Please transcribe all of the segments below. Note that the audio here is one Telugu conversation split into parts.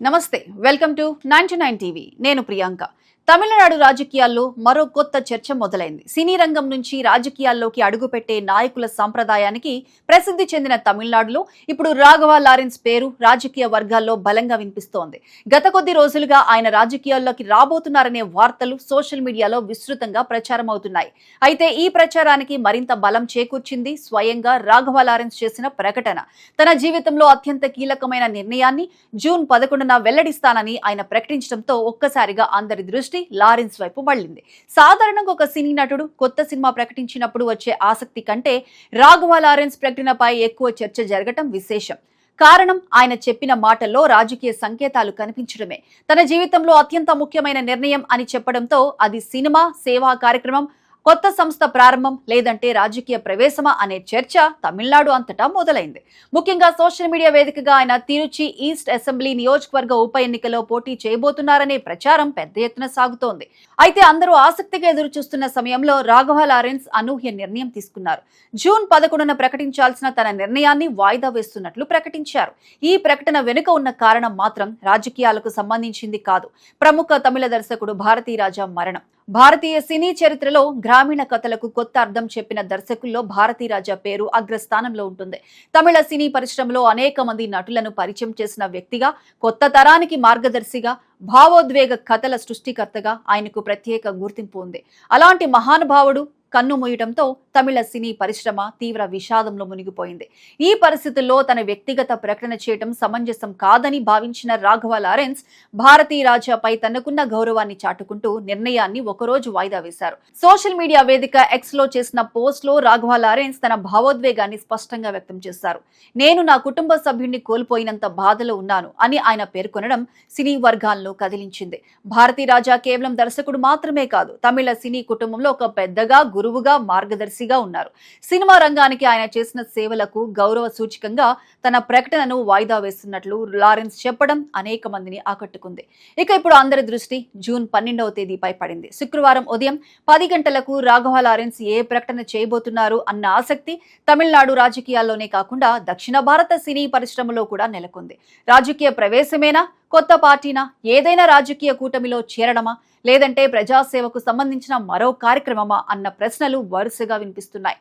నమస్తే వెల్కమ్ టు 99 టీవీ నేను ప్రియాంక తమిళనాడు రాజకీయాల్లో మరో కొత్త చర్చ మొదలైంది. సినీ రంగం నుంచి రాజకీయాల్లోకి అడుగుపెట్టే నాయకుల సంప్రదాయానికి ప్రసిద్ధి చెందిన తమిళనాడులో ఇప్పుడు రాఘవ లారెన్స్ పేరు రాజకీయ వర్గాల్లో బలంగా వినిపిస్తోంది. గత కొద్ది రోజులుగా ఆయన రాజకీయాల్లోకి రాబోతున్నారనే వార్తలు సోషల్ మీడియాలో విస్తృతంగా ప్రచారం అవుతున్నాయి. అయితే ఈ ప్రచారానికి మరింత బలం చేకూర్చింది స్వయంగా రాఘవ లారెన్స్ చేసిన ప్రకటన. తన జీవితంలో అత్యంత కీలకమైన నిర్ణయాన్ని జూన్ 11న వెల్లడిస్తానని ఆయన ప్రకటించడంతో ఒక్కసారిగా అందరి దృష్టి లారెన్స్ వైపు మళ్లింది. సాధారణంగా ఒక సినీ నటుడు కొత్త సినిమా ప్రకటించినప్పుడు వచ్చే ఆసక్తి కంటే రాఘవ లారెన్స్ ప్రకటనపై ఎక్కువ చర్చ జరగటం విశేషం. కారణం ఆయన చెప్పిన మాటల్లో రాజకీయ సంకేతాలు కనిపించడమే. తన జీవితంలో అత్యంత ముఖ్యమైన నిర్ణయం అని చెప్పడంతో అది సినిమా, సేవా కార్యక్రమం, కొత్త సంస్థ ప్రారంభం లేదంటే రాజకీయ ప్రవేశమా అనే చర్చ తమిళనాడు అంతటా మొదలైంది. ముఖ్యంగా సోషల్ మీడియా వేదికగా ఆయన తిరుచి ఈస్ట్ అసెంబ్లీ నియోజకవర్గ ఉప ఎన్నికలో పోటీ చేయబోతున్నారనే ప్రచారం పెద్ద ఎత్తున సాగుతోంది. అయితే అందరూ ఆసక్తిగా ఎదురు చూస్తున్న సమయంలో రాఘవ లారెన్స్ అనూహ్య నిర్ణయం తీసుకున్నారు. జూన్ 11న ప్రకటించాల్సిన తన నిర్ణయాన్ని వాయిదా వేస్తున్నట్లు ప్రకటించారు. ఈ ప్రకటన వెనుక ఉన్న కారణం మాత్రం రాజకీయాలకు సంబంధించింది కాదు. ప్రముఖ తమిళ దర్శకుడు భారతీరాజా మరణం. భారతీయ సినీ చరిత్రలో గ్రామీణ కథలకు కొత్త అర్థం చెప్పిన దర్శకుల్లో భారతీరాజా పేరు అగ్రస్థానంలో ఉంటుంది. తమిళ సినీ పరిశ్రమలో అనేక మంది నటులను పరిచయం చేసిన వ్యక్తిగా, కొత్త తరానికి మార్గదర్శిగా, భావోద్వేగ కథల సృష్టికర్తగా ఆయనకు ప్రత్యేక గుర్తింపు ఉంది. అలాంటి మహానుభావుడు కన్ను మూయడంతో తమిళ సినీ పరిశ్రమ తీవ్ర విషాదంలో మునిగిపోయింది. ఈ పరిస్థితుల్లో తన వ్యక్తిగత ప్రకటన చేయడం సమంజసం కాదని భావించిన రాఘవ లారెన్స్ భారతీరాజాపై తనకున్న గౌరవాన్ని చాటుకుంటూ నిర్ణయాన్ని ఒకరోజు వాయిదా వేశారు. సోషల్ మీడియా వేదిక ఎక్స్ లో చేసిన పోస్ట్ లో రాఘవ లారెన్స్ తన భావోద్వేగాన్ని స్పష్టంగా వ్యక్తం చేశారు. నేను నా కుటుంబ సభ్యుడిని కోల్పోయినంత బాధలో ఉన్నాను అని ఆయన పేర్కొనడం సినీ వర్గాలను కదిలించింది. భారతీరాజా కేవలం దర్శకుడు మాత్రమే కాదు, తమిళ సినీ కుటుంబంలో ఒక పెద్దగా, గురువుగా, మార్గదర్శిగా ఉన్నారు. సినిమా రంగానికి ఆయన చేసిన సేవలకు గౌరవ సూచికంగా తన ప్రకటనను వాయిదా వేస్తున్నట్లు లారెన్స్ చెప్పడం అనేక మందిని ఆకట్టుకుంది. ఇక ఇప్పుడు అందరి దృష్టి జూన్ 12వ తేదీపై పడింది. శుక్రవారం ఉదయం 10 గంటలకు రాఘవ లారెన్స్ ఏ ప్రకటన చేయబోతున్నారు అన్న ఆసక్తి తమిళనాడు రాజకీయాల్లోనే కాకుండా దక్షిణ భారత సినీ పరిశ్రమలో కూడా నెలకొంది. రాజకీయ ప్రవేశమేనా, కొత్త పార్టీనా, ఏదైనా రాజకీయ కూటమిలో చేరడమా, లేదంటే ప్రజాసేవకు సంబంధించిన మరో కార్యక్రమమా అన్న ప్రశ్నలు వరుసగా వినిపిస్తున్నాయి.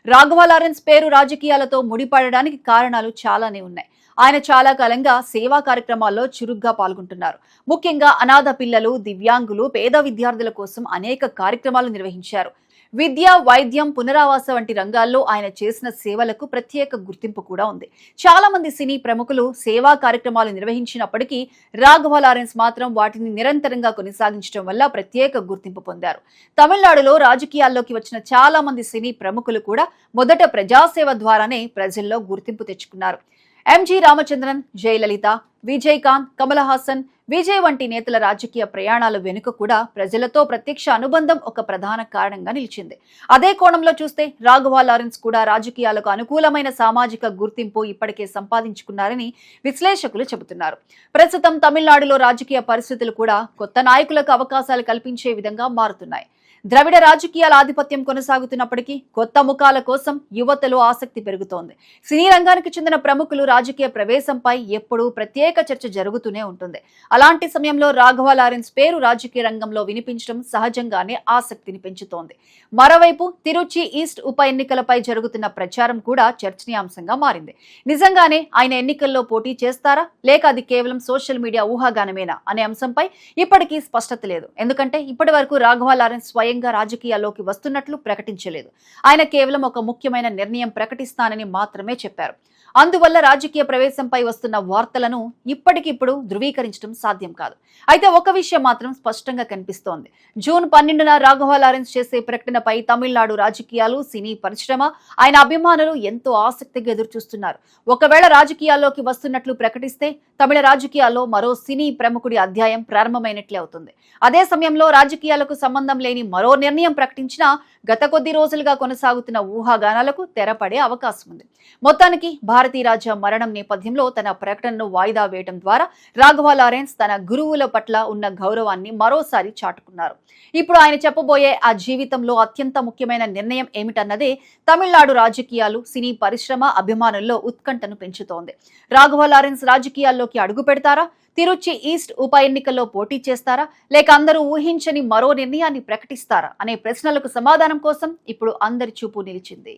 రాఘవ లారెన్స్ పేరు రాజకీయాలతో ముడిపడడానికి కారణాలు చాలానే ఉన్నాయి. ఆయన చాలా కాలంగా సేవా కార్యక్రమాల్లో చురుగ్గా పాల్గొంటున్నారు. ముఖ్యంగా అనాథ పిల్లలు, దివ్యాంగులు, పేద విద్యార్థుల కోసం అనేక కార్యక్రమాలు నిర్వహించారు. విద్య, వైద్యం, పునరావాస వంటి రంగాల్లో ఆయన చేసిన సేవలకు ప్రత్యేక గుర్తింపు కూడా ఉంది. చాలా మంది సినీ ప్రముఖులు సేవా కార్యక్రమాలు నిర్వహించినప్పటికీ రాఘవ లారెన్స్ మాత్రం వాటిని నిరంతరంగా కొనసాగించడం వల్ల ప్రత్యేక గుర్తింపు పొందారు. తమిళనాడులో రాజకీయాల్లోకి వచ్చిన చాలా మంది సినీ ప్రముఖులు కూడా మొదట ప్రజాసేవ ద్వారానే ప్రజల్లో గుర్తింపు తెచ్చుకున్నారు. ఎంజి రామచంద్రన్, జయలలిత, విజయకాంత్, కమల్ హాసన్, విజయ్ వంటి నేతల రాజకీయ ప్రయాణాల వెనుక కూడా ప్రజలతో ప్రత్యక్ష అనుబంధం ఒక ప్రధాన కారణంగా నిలిచింది. అదే కోణంలో చూస్తే రాఘవ లారెన్స్ కూడా రాజకీయాలకు అనుకూలమైన సామాజిక గుర్తింపు ఇప్పటికే సంపాదించుకున్నారని విశ్లేషకులు చెబుతున్నారు. ప్రస్తుతం తమిళనాడులో రాజకీయ పరిస్థితులు కూడా కొత్త నాయకులకు అవకాశాలు కల్పించే విధంగా మారుతున్నాయి. ద్రవిడ రాజకీయాల ఆధిపత్యం కొనసాగుతున్నప్పటికీ కొత్త ముఖాల కోసం యువతలో ఆసక్తి పెరుగుతోంది. సినీ రంగానికి చెందిన ప్రముఖులు రాజకీయ ప్రవేశంపై ఎప్పుడూ ప్రత్యేక చర్చ జరుగుతూనే ఉంటుంది. అలాంటి సమయంలో రాఘవ లారెన్స్ పేరు రాజకీయ రంగంలో వినిపించడం సహజంగానే ఆసక్తిని పెంచుతోంది. మరోవైపు తిరుచి ఈస్ట్ ఉప ఎన్నికలపై జరుగుతున్న ప్రచారం కూడా చర్చనీయాంశంగా మారింది. నిజంగానే ఆయన ఎన్నికల్లో పోటీ చేస్తారా, లేక అది కేవలం సోషల్ మీడియా ఊహాగానమేనా అనే అంశంపై ఇప్పటికీ స్పష్టత లేదు. ఎందుకంటే ఇప్పటి వరకు రాఘవ లారెన్స్ స్వయంగా రాజకీయాల్లోకి వస్తున్నట్లు ప్రకటించలేదు. ఆయన కేవలం ఒక ముఖ్యమైన నిర్ణయం ప్రకటిస్తానని మాత్రమే చెప్పారు. అందువల్ల రాజకీయ ప్రవేశంపై వస్తున్న వార్తలను ఇప్పటికిప్పుడు ధృవీకరించడం సాధ్యం కాదు. అయితే ఒక విషయం మాత్రం స్పష్టంగా కనిపిస్తోంది. జూన్ 12న రాఘవ లారెన్స్ చేసే ప్రకటనపై తమిళనాడు రాజకీయాలు, సినీ పరిశ్రమ, ఆయన అభిమానులు ఎంతో ఆసక్తిగా ఎదురుచూస్తున్నారు. ఒకవేళ రాజకీయాల్లోకి వస్తున్నట్లు ప్రకటిస్తే తమిళ రాజకీయాల్లో మరో సినీ ప్రముఖుడి అధ్యాయం ప్రారంభమైనట్లే అవుతుంది. అదే సమయంలో రాజకీయాలకు సంబంధం లేని మరో నిర్ణయం ప్రకటించినా గత కొద్ది రోజులుగా కొనసాగుతున్న ఊహాగానాలకు తెరపడే అవకాశం ఉంది. మొత్తానికి భారతీరాజా మరణం నేపథ్యంలో తన ప్రకటనను వాయిదా వేయడం ద్వారా రాఘవ లారెన్స్ తన గురువుల పట్ల ఉన్న గౌరవాన్ని మరోసారి చాటుకున్నారు. ఇప్పుడు ఆయన చెప్పబోయే ఆ జీవితంలో అత్యంత ముఖ్యమైన నిర్ణయం ఏమిటన్నదే తమిళనాడు రాజకీయాలు, సినీ పరిశ్రమ, అభిమానుల్లో ఉత్కంఠను పెంచుతోంది. రాఘవ లారెన్స్ రాజకీయాల్లోకి అడుగు పెడతారా? తిరుచి ఈస్ట్ ఉప ఎన్నికల్లో పోటీ చేస్తారా లేక అందరూ ఊహించని మరో నిర్ణయాన్ని ప్రకటిస్తారా అనే ప్రశ్నలకు సమాధానం కోసం ఇప్పుడు అందరి చూపు నిలిచింది.